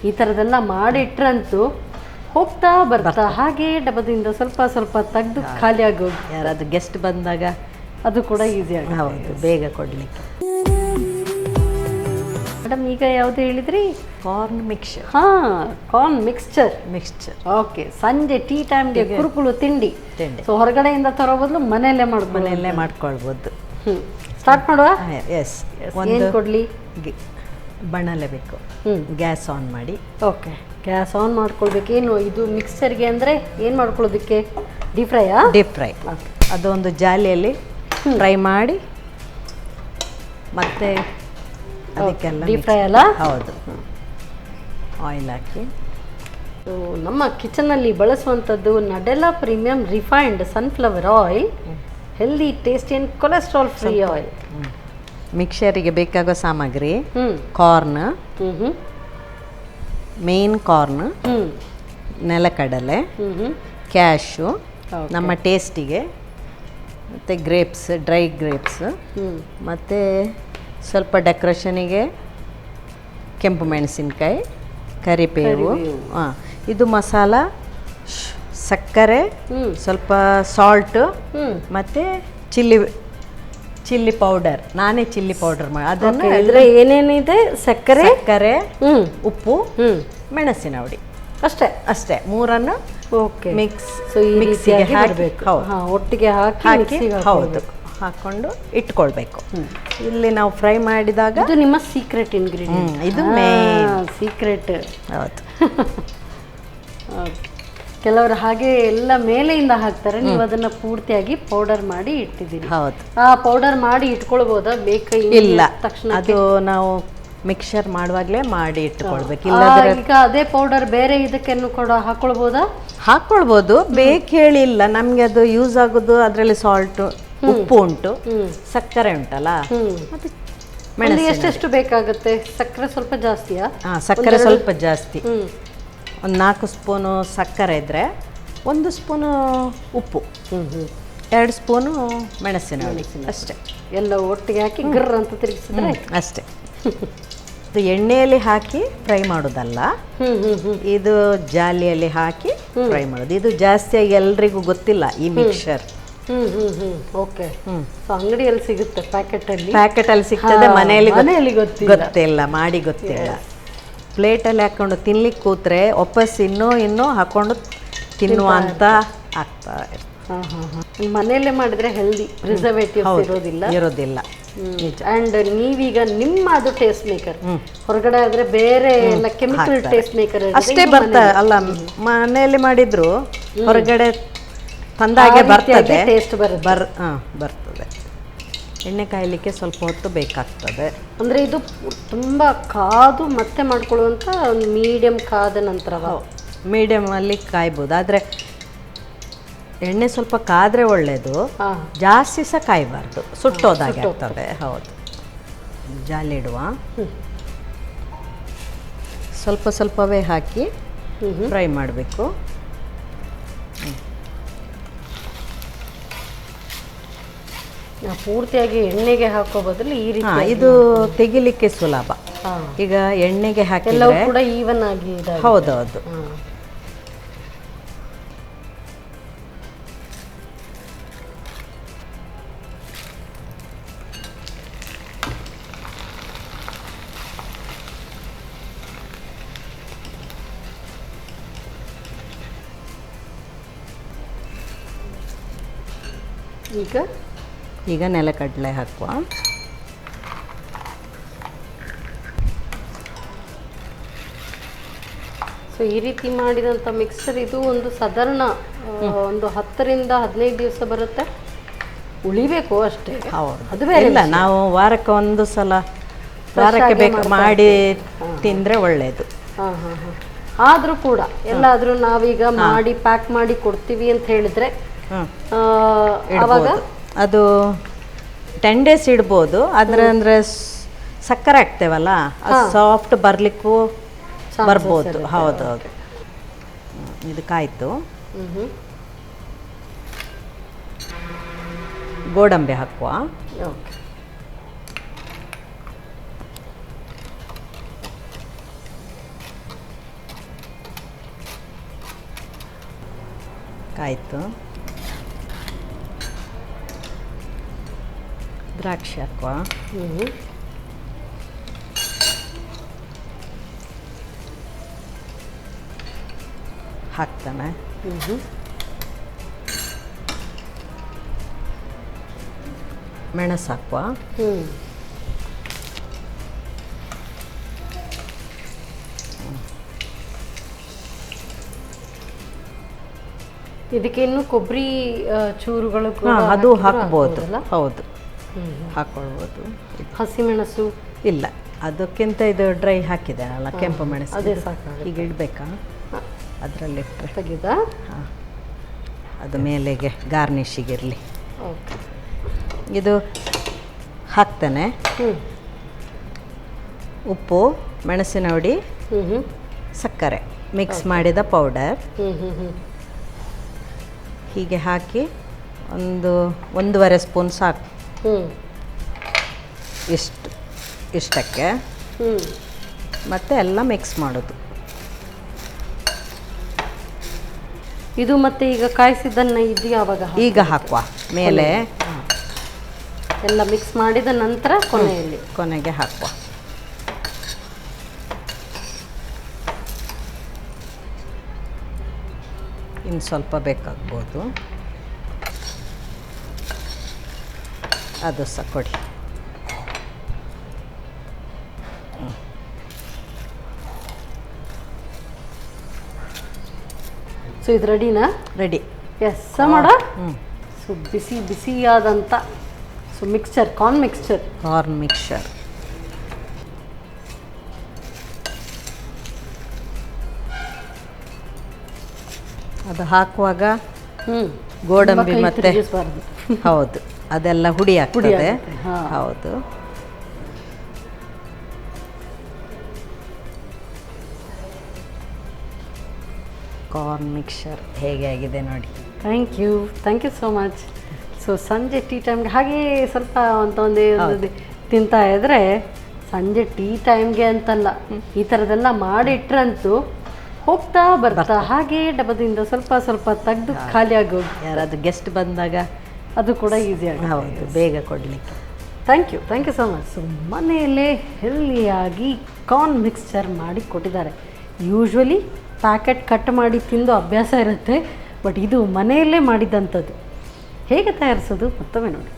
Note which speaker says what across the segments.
Speaker 1: ಈ ಥರದೆಲ್ಲ ಮಾಡಿಟ್ರಂತೂ ಹೋಗ್ತಾ ಬರ್ತಾ ಹಾಗೆ ಡಬ್ಬದಿಂದ ಸ್ವಲ್ಪ ಸ್ವಲ್ಪ ತೆಗೆದು ಖಾಲಿ ಆಗೋಗಿ
Speaker 2: ಯಾರಾದರೂ ಗೆಸ್ಟ್ ಬಂದಾಗ
Speaker 1: ಅದು ಕೂಡ ಈಸಿ ಆಗುತ್ತೆ.
Speaker 2: ಹೌದು, ಬೇಗ ಕೊಡಲಿಕ್ಕೆ.
Speaker 1: ಮೇಡಮ್ ಈಗ ಯಾವುದು ಹೇಳಿದ್ರಿ?
Speaker 2: Corn mixture.
Speaker 1: Corn mixture. Okay, ಸಂಜೆ ಟೀ ಟೈಮ್ಗೆ ಕುರುಕುಲು ತಿಂಡಿ. ಸೊ ಹೊರಗಡೆಯಿಂದ ತರೋ ಬದಲು ಮನೆಯಲ್ಲೇ
Speaker 2: ಮಾಡ್ಕೊಳ್ಬೋದು.
Speaker 1: ಸ್ಟಾರ್ಟ್ ಮಾಡುವ.
Speaker 2: ಎಸ್.
Speaker 1: ಏನು ಕೊಡಲಿ?
Speaker 2: ಬಣಲೆ ಬೇಕು. ಗ್ಯಾಸ್ ಆನ್ ಮಾಡಿ.
Speaker 1: ಓಕೆ, ಗ್ಯಾಸ್ ಆನ್ ಮಾಡ್ಕೊಳ್ಬೇಕು. ಏನು ಇದು ಮಿಕ್ಸ್ಚರ್ಗೆ ಅಂದರೆ ಏನು ಮಾಡ್ಕೊಳ್ಳೋದಕ್ಕೆ? ಡೀಪ್ ಫ್ರೈಯಾ?
Speaker 2: Deep fry. ಅದೊಂದು ಜಾಲಿಯಲ್ಲಿ ಫ್ರೈ ಮಾಡಿ ಮತ್ತೆ ಅದಕ್ಕೆಲ್ಲ
Speaker 1: ಡೀಪ್ ಫ್ರೈ ಅಲ್ಲ?
Speaker 2: ಹೌದು. ಆಯಿಲ್ ಹಾಕಿ.
Speaker 1: ನಮ್ಮ ಕಿಚನಲ್ಲಿ ಬಳಸುವಂಥದ್ದು ನಡೆಲಾ premium refined sunflower oil, healthy, tasty and cholesterol free oil.
Speaker 2: ಮಿಕ್ಸರಿಗೆ ಬೇಕಾಗೋ ಸಾಮಗ್ರಿ: ಕಾರ್ನ್, ಮೇನ್ ಕಾರ್ನ್, ನೆಲಕಡಲೆ, ಕ್ಯಾಶು ನಮ್ಮ ಟೇಸ್ಟಿಗೆ, ಮತ್ತು ಗ್ರೇಪ್ಸ್, ಡ್ರೈ ಗ್ರೇಪ್ಸ್, ಮತ್ತು ಸ್ವಲ್ಪ ಡೆಕೋರೇಷನಿಗೆ ಕೆಂಪು ಮೆಣಸಿನ್ಕಾಯಿ, ಕರಿಬೇವು. ಇದು ಮಸಾಲ, ಸಕ್ಕರೆ, ಸ್ವಲ್ಪ ಸಾಲ್ಟು, ಮತ್ತು ಚಿಲ್ಲಿ ಪೌಡರ್. ನಾನೇ ಚಿಲ್ಲಿ ಪೌಡರ್ ಮಾಡಿ ಅದನ್ನು.
Speaker 1: ಇದರ ಏನೇನಿದೆ? ಸಕ್ಕರೆ,
Speaker 2: ಉಪ್ಪು, ಮೆಣಸಿನ ಹುಡಿ, ಅಷ್ಟೇ ಮೂರನ್ನು ಮಿಕ್ಸಿಗೆ ಹಾಕಬೇಕು.
Speaker 1: ಒಟ್ಟಿಗೆ ಹಾಕಿ
Speaker 2: ಹೌದು, ಹಾಕೊಂಡು ಇಟ್ಕೊಳ್ಬೇಕು. ಇಲ್ಲಿ ನಾವು ಫ್ರೈ ಮಾಡಿದಾಗ
Speaker 1: ಇದು ನಿಮ್ಮ ಸೀಕ್ರೆಟ್ ಇಂಗ್ರೀಡಿಯೆಂಟ್.
Speaker 2: ಇದು ಮೇನ್
Speaker 1: ಸೀಕ್ರೆಟ್.
Speaker 2: ಹೌದು.
Speaker 1: ಕೆಲವರು ಹಾಗೆ ಎಲ್ಲ ಮೇಲೆಯಿಂದ ಹಾಕ್ತಾರೆ, ನೀವು ಅದನ್ನ ಪೂರ್ತಿಯಾಗಿ ಪೌಡರ್ ಮಾಡಿ ಇಟ್ಟಿದ್ದೀರಿ.
Speaker 2: ಹೌದು.
Speaker 1: ಆ ಪೌಡರ್ ಮಾಡಿ ಇಟ್ಕೊಳ್ಬೋದಾ?
Speaker 2: ಇಲ್ಲ, ತಕ್ಷಣ ಅದು ನಾವು ಮಿಕ್ಸರ್ ಮಾಡುವಾಗಲೇ ಮಾಡಿ ಇಟ್ಕೊಳ್ಬೇಕು.
Speaker 1: ಈಗ ಅದೇ ಪೌಡರ್ ಬೇರೆ ಇದಕ್ಕೇನು ಕೂಡ
Speaker 2: ಹಾಕೊಳ್ಬೋದು. ಹೇಳಿಲ್ಲ ನಮ್ಗೆ ಅದು ಯೂಸ್ ಆಗೋದು. ಅದರಲ್ಲಿ ಸಾಲ್ಟ್, ಉಪ್ಪು ಉಂಟು, ಸಕ್ಕರೆ ಉಂಟಲ್ಲ, ಮತ್ತೆ
Speaker 1: ಮೆಣಸು. ಎಷ್ಟೆಷ್ಟು ಬೇಕಾಗುತ್ತೆ? ಸಕ್ಕರೆ ಸ್ವಲ್ಪ ಜಾಸ್ತಿಯಾ?
Speaker 2: ಸಕ್ಕರೆ ಸ್ವಲ್ಪ ಜಾಸ್ತಿ. ಒಂದು 4 ಸ್ಪೂನು ಸಕ್ಕರೆ ಇದ್ದರೆ 1 ಸ್ಪೂನು ಉಪ್ಪು, 2 ಸ್ಪೂನು ಮೆಣಸಿನ ಹುಡಿ, ಅಷ್ಟೇ.
Speaker 1: ಎಲ್ಲ ಒಟ್ಟಿಗೆ ಹಾಕಿ ಗರ್ರ ಅಂತ ತಿರುಗಿಸಿದ್ರೆ
Speaker 2: ಅಷ್ಟೇ. ಇದು ಎಣ್ಣೆಯಲ್ಲಿ ಹಾಕಿ ಫ್ರೈ ಮಾಡೋದಲ್ಲ, ಇದು ಜಾಲಿಯಲ್ಲಿ ಹಾಕಿ ಫ್ರೈ ಮಾಡೋದು. ಇದು ಜಾಸ್ತಿಯಾಗಿ ಎಲ್ರಿಗೂ ಗೊತ್ತಿಲ್ಲ ಈ ಮಿಕ್ಸರ್.
Speaker 1: ಓಕೆ. ಅಂಗಡಿಯಲ್ಲಿ ಸಿಗುತ್ತೆ,
Speaker 2: ಪ್ಯಾಕೆಟಲ್ಲಿ ಸಿಗ್ತದೆ, ಮನೆಯಲ್ಲಿ ಗೊತ್ತಿಲ್ಲ, ಮಾಡಿ ಗೊತ್ತಿಲ್ಲ. ಪ್ಲೇಟಲ್ಲಿ ಹಾಕ್ಕೊಂಡು ತಿನ್ಲಿಕ್ಕೆ ಕೂತ್ರೆ ವಾಪಸ್ ಇನ್ನೂ ಹಾಕ್ಕೊಂಡು ತಿನ್ನುವ ಅಂತ ಆಗ್ತಾ
Speaker 1: ಇರ್ತದೆ. ಮನೆಯಲ್ಲೇ ಮಾಡಿದ್ರೆ ಹೆಲ್ದಿ, ಪ್ರಿಸರ್ವೇಟಿವ್ಸ್
Speaker 2: ಇರೋದಿಲ್ಲ.
Speaker 1: ಅಂಡ್ ನೀವೀಗ ನಿಮ್ಮ ಅದು ಟೇಸ್ಟ್ ಮೇಕರ್, ಹೊರಗಡೆ ಆದ್ರೆ ಬೇರೆ ಎಲ್ಲ ಕೆಮಿಕಲ್ ಟೇಸ್ಟ್ ಮೇಕರ್
Speaker 2: ಅಷ್ಟೇ ಬರ್ತಾ ಅಲ್ಲ. ಮನೆಯಲ್ಲಿ ಮಾಡಿದ್ರು ಹೊರಗಡೆ ತಂದಾಗೆ ಬರ್ತದೆ,
Speaker 1: ಟೇಸ್ಟ್
Speaker 2: ಬರ್ತದೆ. ಎಣ್ಣೆ ಕಾಯಲಿಕ್ಕೆ ಸ್ವಲ್ಪ ಹೊತ್ತು ಬೇಕಾಗ್ತದೆ.
Speaker 1: ಅಂದರೆ ಇದು ತುಂಬ ಕಾದು ಮತ್ತೆ ಮಾಡ್ಕೊಳ್ಳುವಂಥ ಒಂದು ಮೀಡಿಯಮ್ ಕಾದ ನಂತರ
Speaker 2: ಮೀಡಿಯಮಲ್ಲಿ ಕಾಯ್ಬೋದು. ಆದರೆ ಎಣ್ಣೆ ಸ್ವಲ್ಪ ಕಾದರೆ ಒಳ್ಳೆಯದು, ಜಾಸ್ತಿ ಸಹ ಕಾಯಬಾರ್ದು, ಸುಟ್ಟೋದಾಗೆ ಆಗ್ತದೆ. ಹೌದು. ಜಾಲಿಡುವ, ಸ್ವಲ್ಪವೇ ಹಾಕಿ ಫ್ರೈ ಮಾಡಬೇಕು.
Speaker 1: ಪೂರ್ತಿಯಾಗಿ ಎಣ್ಣೆಗೆ ಹಾಕೋ ಬದಲು ಈ ರೀತಿ
Speaker 2: ಇದು ತೆಗಿಲಿಕ್ಕೆ ಸುಲಭ. ಈಗ ಎಣ್ಣೆಗೆ ಹಾಕಿ
Speaker 1: ಎಲ್ಲವೂ ಕೂಡ ಈವನ್ ಆಗಿ.
Speaker 2: ಹೌದೌದು. ಈಗ ನೆಲಕಡಲೆ ಹಾಕುವ.
Speaker 1: ಸೊ ಈ ರೀತಿ ಮಾಡಿದಂಥ ಮಿಕ್ಸರ್ ಇದು ಒಂದು ಸಾಧಾರಣ ಒಂದು 10 ರಿಂದ 15 ದಿವಸ ಬರುತ್ತೆ, ಉಳಿಬೇಕು ಅಷ್ಟೇ.
Speaker 2: ಅದು ಬೇರೆ ಇಲ್ಲ, ನಾವು ವಾರಕ್ಕೆ ಒಂದು ಸಲ ಬೇಕು ಮಾಡಿ ತಿಂದರೆ ಒಳ್ಳೆಯದು.
Speaker 1: ಆದರೂ ಕೂಡ ಎಲ್ಲಾದರೂ ನಾವೀಗ ಮಾಡಿ ಪ್ಯಾಕ್ ಮಾಡಿ ಕೊಡ್ತೀವಿ ಅಂತ ಹೇಳಿದ್ರೆ
Speaker 2: ಅವಾಗ ಅದು 10 ಡೇಸ್ ಇಡ್ಬೋದು. ಅಂದರೆ ಸಕ್ಕರೆ ಹಾಕ್ತೇವಲ್ಲ, ಅದು ಸಾಫ್ಟ್ ಬರಲಿಕ್ಕೂ ಬರ್ಬೋದು. ಹೌದೌದು. ಇದಕ್ಕಾಯ್ತು. ಗೋಡಂಬಿ ಹಾಕುವ. ಆಯಿತು. ದ್ರಾಕ್ಷಿ ಹಾಕುವ. ಹಾಕ್ತಾನೆ. ಮೆಣಸು ಹಾಕುವ.
Speaker 1: ಇದಕ್ಕೆ ಇನ್ನು ಕೊಬ್ಬರಿ ಚೂರುಗಳು ಕೂಡ
Speaker 2: ಅದು ಹಾಕ್ಬೋದು.
Speaker 1: ಹಾಕ್ಬೋದಲ್ಲ?
Speaker 2: ಹೌದು, ಹಾಕ್ಕೊಳ್ಬೋದು.
Speaker 1: ಹಸಿಮೆಣಸು
Speaker 2: ಇಲ್ಲ, ಅದಕ್ಕಿಂತ ಇದು ಡ್ರೈ ಹಾಕಿದ್ದೇನಲ್ಲ, ಕೆಂಪು ಮೆಣಸು.
Speaker 1: ಅದೇ ಸಾಕು.
Speaker 2: ಈಗ ಇಡಬೇಕಾ? ಅದರಲ್ಲಿಟ್ಟರೆ
Speaker 1: ತೆಗೆದ.
Speaker 2: ಹಾಂ, ಅದು ಮೇಲೆಗೆ ಗಾರ್ನಿಷಿಗಿರಲಿ.
Speaker 1: ಓಕೆ,
Speaker 2: ಇದು ಹಾಕ್ತಾನೆ. ಉಪ್ಪು, ಮೆಣಸಿನ ಹುಡಿ, ಸಕ್ಕರೆ ಮಿಕ್ಸ್ ಮಾಡಿದ ಪೌಡರ್ ಹೀಗೆ ಹಾಕಿ 1.5 ಸ್ಪೂನ್ ಸಾಕು. ಇಷ್ಟಕ್ಕೆ ಮತ್ತೆ ಎಲ್ಲ ಮಿಕ್ಸ್ ಮಾಡೋದು.
Speaker 1: ಇದು ಮತ್ತೆ ಈಗ ಕಾಯಿಸಿದ್ದನ್ನು ಇದು ಯಾವಾಗ
Speaker 2: ಈಗ ಹಾಕುವ ಮೇಲೆ
Speaker 1: ಎಲ್ಲ ಮಿಕ್ಸ್ ಮಾಡಿದ ನಂತರ
Speaker 2: ಕೊನೆಗೆ ಹಾಕುವ. ಇನ್ನು ಸ್ವಲ್ಪ ಬೇಕಾಗ್ಬೋದು, ಅದು ಸಹ ಕೊಡಿ.
Speaker 1: ಸೊ ಇದು ರೆಡಿನಾ?
Speaker 2: ರೆಡಿ.
Speaker 1: ಎಸ್ ಮಾಡ. ಸೊ ಬಿಸಿ ಬಿಸಿಯಾದಂಥ ಮಿಕ್ಸ್ಚರ್, ಕಾರ್ನ್ ಮಿಕ್ಸ್ಚರ್.
Speaker 2: ಅದು ಹಾಕುವಾಗ ಗೋಡಂಬಿ ಮತ್ತೆ ಹೌದು, ಅದೆಲ್ಲ ಹುಡಿ ಆಗ್ತದೆ. ಹೌದು. ಕಾರ್ನ್ ಮಿಕ್ಸ್ಚರ್ ಹೇಗೆ ಆಗಿದೆ ನೋಡಿ.
Speaker 1: Thank you so much. So ಸಂಜೆ ಟೀ ಟೈಮ್ಗೆ ಹಾಗೆ ಸ್ವಲ್ಪ ಒಂದೇ ತಿಂತಾ ಇದ್ರೆ, ಸಂಜೆ ಟೀ ಟೈಮ್ಗೆ ಅಂತಲ್ಲ, ಈ ಥರದ್ದೆಲ್ಲ ಮಾಡಿಟ್ರಂತೂ ಹೋಗ್ತಾ ಬರ್ತಾ ಹಾಗೆ ಡಬ್ಬದಿಂದ ಸ್ವಲ್ಪ ತೆಗೆದು ಖಾಲಿ ಆಗೋದು.
Speaker 2: ಯಾರಾದರೂ ಗೆಸ್ಟ್ ಬಂದಾಗ
Speaker 1: ಅದು ಕೂಡ ಈಸಿ ಆಗುತ್ತೆ.
Speaker 2: ಹೌದು, ಬೇಗ ಕೊಡಲಿಕ್ಕೆ.
Speaker 1: Thank you so much. So ಮನೆಯಲ್ಲೇ ಹೆಲ್ದಿಯಾಗಿ ಕಾರ್ನ್ ಮಿಕ್ಸ್ಚರ್ ಮಾಡಿ ಕೊಟ್ಟಿದ್ದಾರೆ. ಯೂಶ್ವಲಿ ಪ್ಯಾಕೆಟ್ ಕಟ್ ಮಾಡಿ ತಿಂದು ಅಭ್ಯಾಸ ಇರುತ್ತೆ, ಬಟ್ ಇದು ಮನೆಯಲ್ಲೇ ಮಾಡಿದಂಥದ್ದು. ಹೇಗೆ ತಯಾರಿಸೋದು ಮತ್ತೊಮ್ಮೆ ನೋಡಿ.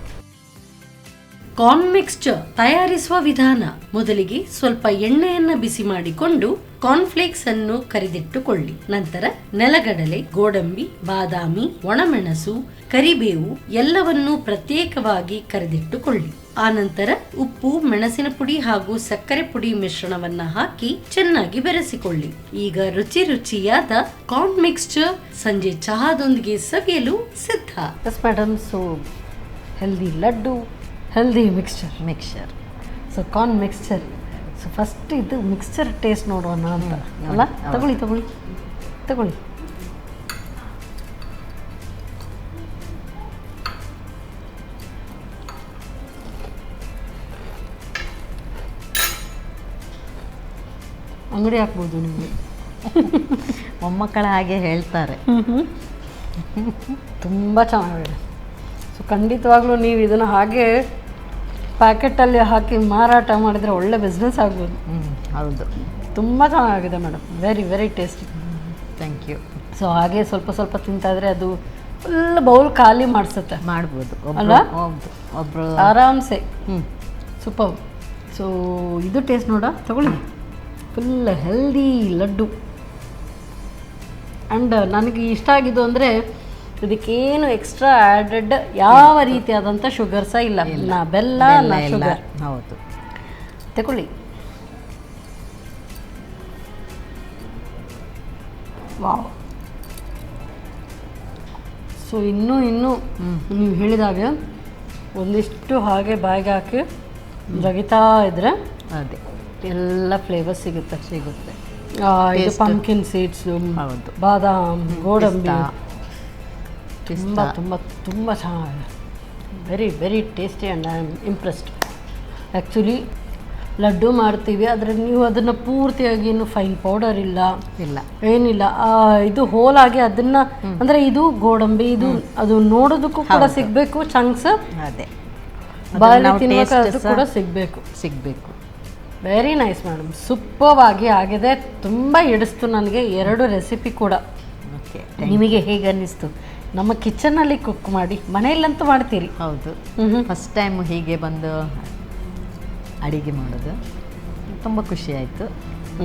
Speaker 1: ಕಾರ್ನ್ ಮಿಕ್ಸ್ಚರ್ ತಯಾರಿಸುವ ವಿಧಾನ: ಮೊದಲಿಗೆ ಸ್ವಲ್ಪ ಎಣ್ಣೆಯನ್ನು ಬಿಸಿ ಮಾಡಿಕೊಂಡು ಕಾರ್ನ್ಫ್ಲೇಕ್ಸ್ ಅನ್ನು ಕರಿದಿಟ್ಟುಕೊಳ್ಳಿ. ನಂತರ ನೆಲಗಡಲೆ, ಗೋಡಂಬಿ, ಬಾದಾಮಿ, ಒಣಮೆಣಸು, ಕರಿಬೇವು ಎಲ್ಲವನ್ನೂ ಪ್ರತ್ಯೇಕವಾಗಿ ಕರಿದಿಟ್ಟುಕೊಳ್ಳಿ. ಆನಂತರ ಉಪ್ಪು, ಮೆಣಸಿನ ಪುಡಿ ಹಾಗೂ ಸಕ್ಕರೆ ಪುಡಿ ಮಿಶ್ರಣವನ್ನ ಹಾಕಿ ಚೆನ್ನಾಗಿ ಬೆರೆಸಿಕೊಳ್ಳಿ. ಈಗ ರುಚಿಯಾದ ಕಾರ್ನ್ ಮಿಕ್ಸ್ಚರ್ ಸಂಜೆ ಚಹಾದೊಂದಿಗೆ ಸವಿಯಲು ಸಿದ್ಧ. Yes madam. So healthy laddu, healthy mixture. So corn mixture. So first ಇದು ಮಿಕ್ಸ್ಚರ್ ಟೇಸ್ಟ್ ನೋಡೋಣ ಅಂತ ಅಲ್ಲ? ತಗೊಳ್ಳಿ. ಅಂಗಡಿ ಹಾಕ್ಬೋದು ನಿಮಗೆ.
Speaker 2: ಮೊಮ್ಮಕ್ಕಳ ಹಾಗೆ ಹೇಳ್ತಾರೆ.
Speaker 1: ತುಂಬ ಚೆನ್ನಾಗಿದೆ. ಸೊ ಖಂಡಿತವಾಗ್ಲೂ ನೀವು ಇದನ್ನು ಹಾಗೆ ಪ್ಯಾಕೆಟಲ್ಲಿ ಹಾಕಿ ಮಾರಾಟ ಮಾಡಿದರೆ ಒಳ್ಳೆ ಬಿಸ್ನೆಸ್ ಆಗ್ಬೋದು.
Speaker 2: ಹೌದು,
Speaker 1: ತುಂಬ ಚೆನ್ನಾಗಿದೆ madam. Very tasty.
Speaker 2: Thank you.
Speaker 1: So ಹಾಗೆ ಸ್ವಲ್ಪ ತಿಂತಾಯಿದ್ರೆ ಅದು ಫುಲ್ ಬೌಲ್ ಖಾಲಿ ಮಾಡಿಸುತ್ತೆ.
Speaker 2: ಮಾಡ್ಬೋದು
Speaker 1: ಅಲ್ಲ?
Speaker 2: ಒಬ್ಬರು
Speaker 1: ಆರಾಮ್ಸೆ. ಸೂಪರ್. ಸೊ ಇದು ಟೇಸ್ಟ್ ತಗೊಳ್ಳಿ. Full healthy laddu. ಆ್ಯಂಡ್ ನನಗೆ ಇಷ್ಟ ಆಗಿದ್ದು ಅಂದರೆ ಇದಕ್ಕೇನು ಎಕ್ಸ್ಟ್ರಾ ಆ್ಯಡೆಡ್ ಯಾವ ರೀತಿಯಾದಂಥ ಶುಗರ್ ಸಹ ಇಲ್ಲ. ಬೆಲ್ಲ ಶುಗರ್.
Speaker 2: ಹೌದು.
Speaker 1: ತಗೊಳ್ಳಿ. ವಾವ್. ಸೊ ಇನ್ನೂ ನೀವು ಹೇಳಿದಾಗ ಒಂದಿಷ್ಟು ಹಾಗೆ ಬಾಯಿಗೆ ಹಾಕಿ ಜಗಿತಾ ಇದ್ರೆ
Speaker 2: ಅದೇ
Speaker 1: ಎಲ್ಲ ಫ್ಲೇವರ್ ಸಿಗುತ್ತೆ. ಇದು ಪಂಪ್ಕಿನ್ ಸೀಡ್ಸು,
Speaker 2: ಹೌದು,
Speaker 1: ಬಾದಾಮ್, ಗೋಡಂಬಿ, ತುಂಬ ಚೆನ್ನಾಗಿದೆ. Very tasty and I am impressed. Actually laddu ಮಾಡ್ತೀವಿ, ಆದರೆ ನೀವು ಅದನ್ನು ಪೂರ್ತಿಯಾಗಿ ಏನು ಫೈನ್ ಪೌಡರ್ ಇಲ್ಲ ಏನಿಲ್ಲ, ಇದು ಹೋಲಾಗಿ ಅದನ್ನು ಅಂದರೆ ಇದು ಗೋಡಂಬಿ, ಇದು ಅದು ನೋಡೋದಕ್ಕೂ ಕೂಡ ಸಿಗಬೇಕು, ಚಂಕ್ಸ್
Speaker 2: ಅದೇ
Speaker 1: ಬಾಯಲ್ಲಿ ತಿನ್ನೋದು ಕೂಡ ಸಿಗಬೇಕು. ವೆರಿ ನೈಸ್ ಮೇಡಮ್, ಸೂಪರ್ ಆಗಿ ಆಗಿದೆ. ತುಂಬ ಹಿಡಿಸ್ತು ನನಗೆ 2 ರೆಸಿಪಿ ಕೂಡ. ನಿಮಗೆ ಹೇಗೆ ಅನ್ನಿಸ್ತು? ನಮ್ಮ ಕಿಚನಲ್ಲಿ ಕುಕ್ ಮಾಡಿ, ಮನೆಯಲ್ಲಂತೂ ಮಾಡ್ತೀರಿ?
Speaker 2: ಹೌದು, ಫಸ್ಟ್ ಟೈಮ್ ಹೀಗೆ ಬಂದು ಅಡಿಗೆ ಮಾಡೋದು ತುಂಬ ಖುಷಿ ಆಯಿತು.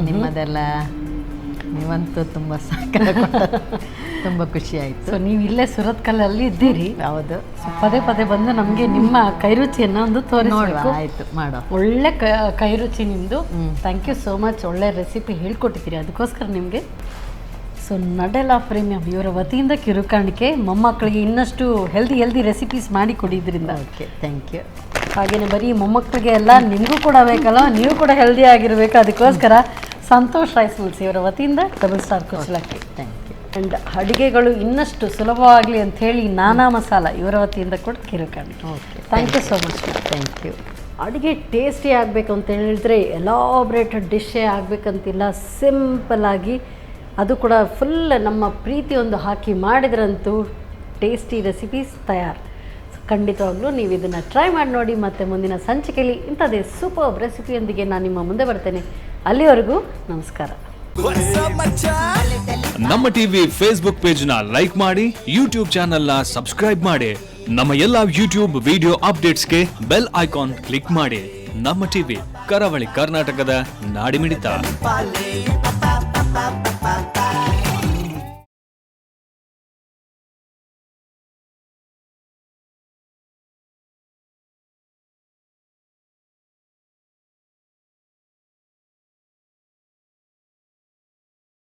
Speaker 2: ನಿಮ್ಮದೆಲ್ಲ ನೀವಂತೂ ತುಂಬ ತುಂಬ ಖುಷಿ ಆಯಿತು.
Speaker 1: ಸೊ ನೀವು ಇಲ್ಲೇ ಸುರತ್ಕಲ್ಲಲ್ಲಿ ಇದ್ದೀರಿ?
Speaker 2: ಹೌದು.
Speaker 1: ಪದೇ ಪದೇ ಬಂದು ನಮಗೆ ನಿಮ್ಮ ಕೈರುಚಿಯನ್ನು ಒಂದು ತೋರಿಸ್ಬೇಕು.
Speaker 2: ಆಯಿತು, ಮಾಡೋ.
Speaker 1: ಒಳ್ಳೆ ಕೈರುಚಿ ನಿಮ್ಮದು. Thank you so much. ಒಳ್ಳೆ ರೆಸಿಪಿ ಹೇಳ್ಕೊಟ್ಟಿದ್ದೀರಿ, ಅದಕ್ಕೋಸ್ಕರ ನಿಮಗೆ. ಸೊ ನಡೆಲ ಪ್ರೀಮಿಯಂ ಇವರ ವತಿಯಿಂದ ಕಿರುಕಾಣಿಕೆ, ಮೊಮ್ಮಕ್ಕಳಿಗೆ ಇನ್ನಷ್ಟು ಹೆಲ್ದಿ ರೆಸಿಪೀಸ್ ಮಾಡಿ ಕೊಡಿದ್ರಿಂದ.
Speaker 2: Okay, thank you.
Speaker 1: ಹಾಗೆಯೇ ಬರೀ ಮೊಮ್ಮಕ್ಕಳಿಗೆ ಎಲ್ಲ ನಿಮಗೂ ಕೂಡ ಬೇಕಲ್ಲ, ನೀವು ಕೂಡ ಹೆಲ್ದಿ ಆಗಿರಬೇಕು, ಅದಕ್ಕೋಸ್ಕರ ಸಂತೋಷ್ ರೈಸ್ ಮಿಲ್ಸ್ ಇವರ ವತಿಯಿಂದ ಡಬಲ್ ಸ್ಟಾರ್ ಕುಚ್ಚಲಕ್ಕಿ.
Speaker 2: Thank you.
Speaker 1: ಆ್ಯಂಡ್ ಅಡುಗೆಗಳು ಇನ್ನಷ್ಟು ಸುಲಭವಾಗಲಿ ಅಂಥೇಳಿ ನಾನಾ ಮಸಾಲ ಇವರ ವತಿಯಿಂದ ಕೂಡ ಕಿರುಕಾಣಿಕೆ.
Speaker 2: Okay,
Speaker 1: thank you so much.
Speaker 2: Thank you.
Speaker 1: ಅಡುಗೆ ಟೇಸ್ಟಿ ಆಗಬೇಕು ಅಂತ ಹೇಳಿದ್ರೆ ಎಲಾಬ್ರೇಟೆಡ್ ಡಿಶ್ಶೇ ಆಗಬೇಕಂತಿಲ್ಲ, ಸಿಂಪಲ್ಲಾಗಿ ಅದು ಕೂಡ ಫುಲ್ ನಮ್ಮ ಪ್ರೀತಿ ಒಂದು ಹಾಕಿ ಮಾಡಿದ್ರಂತೂ ಟೇಸ್ಟಿ ರೆಸಿಪೀಸ್ ತಯಾರು. ಖಂಡಿತವಾಗ್ಲೂ ನೀವು ಇದನ್ನು ಟ್ರೈ ಮಾಡಿ ನೋಡಿ. ಮತ್ತು ಮುಂದಿನ ಸಂಚಿಕೆಯಲ್ಲಿ ಇಂಥದ್ದೇ ಸೂಪರ್ ರೆಸಿಪಿಯೊಂದಿಗೆ ನಾನು ನಿಮ್ಮ ಮುಂದೆ ಬರ್ತೇನೆ. ಅಲ್ಲಿವರೆಗೂ ನಮಸ್ಕಾರ.
Speaker 3: ನಮ್ಮ ಟಿವಿ ಫೇಸ್ಬುಕ್ ಪೇಜ್ ನ ಲೈಕ್ ಮಾಡಿ, ಯೂಟ್ಯೂಬ್ ಚಾನೆಲ್ ನ ಸಬ್ಸ್ಕ್ರೈಬ್ ಮಾಡಿ, ನಮ್ಮ ಎಲ್ಲಾ ಯೂಟ್ಯೂಬ್ ವಿಡಿಯೋ ಅಪ್ಡೇಟ್ಸ್ಗೆ ಬೆಲ್ ಐಕಾನ್ ಕ್ಲಿಕ್ ಮಾಡಿ. ನಮ್ಮ ಟಿವಿ, ಕರಾವಳಿ ಕರ್ನಾಟಕದ ನಾಡಿಮಿಡಿತ.